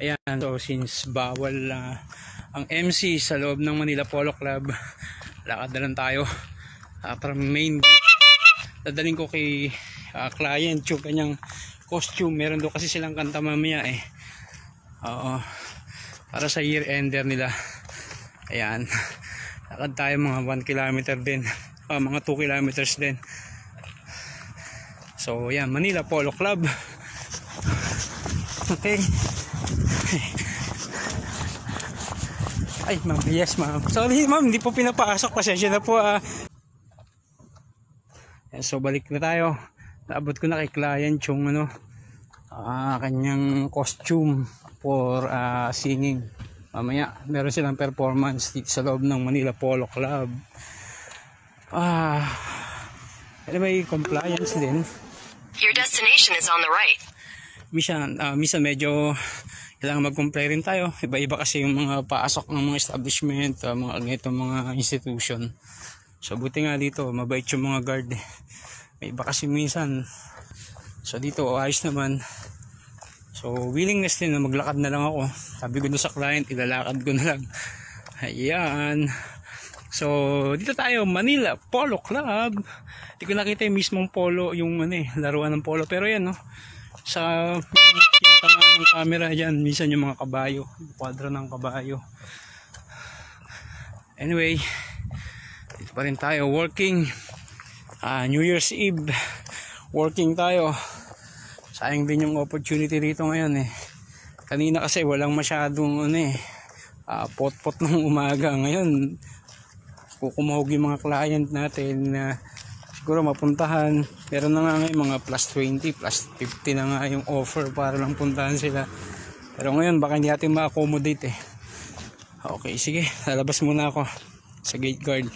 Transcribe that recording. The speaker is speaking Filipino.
Ayan, so since bawal ang MC sa loob ng Manila Polo Club, lakad na lang tayo from main gate. Dadaling ko kay client yung kanyang costume. Meron doon kasi silang kanta mamaya eh. Oo, para sa year ender nila. Ayan, lakad tayo mga 1 kilometer din, mga 2 kilometers din. So ayan, Manila Polo Club. Okay. Ay ma'am, yes ma'am. Sorry ma'am, hindi po pinapasok. Pasensya na po. So balik na tayo. Naabot ko na kay client yung kanyang costume for singing. Mamaya meron silang performance dito sa loob ng Manila Polo Club. Anyway, compliance din. Your destination is on the right. Minsan medyo kailangan mag-comply rin tayo. Iba-iba kasi yung mga paasok ng mga establishment, mga institution. So buti nga dito, mabait yung mga guard. May iba kasi minsan. So dito, ayos naman. So willingness din na maglakad na lang ako. Sabi ko na sa client, ilalakad ko na lang. Ayan. So dito tayo, Manila Polo Club. Hindi ko nakita yung mismong polo, yung laruan ng polo. Pero yan, no? Sa tinatamaan ng camera dyan, minsan yung mga kabayo, yung kwadro ng kabayo. Anyway, dito pa rin tayo working. New Year's Eve, working tayo. Sayang din yung opportunity rito ngayon eh. Kanina kasi walang masyadong pot-pot ng umaga. Ngayon kukumahog yung mga client natin na siguro mapuntahan. Meron na nga ngayon mga plus 20, plus 50 na nga yung offer para lang puntahan sila. Pero ngayon baka hindi natin ma-accommodate eh. Okay, sige, lalabas muna ako sa gate guard.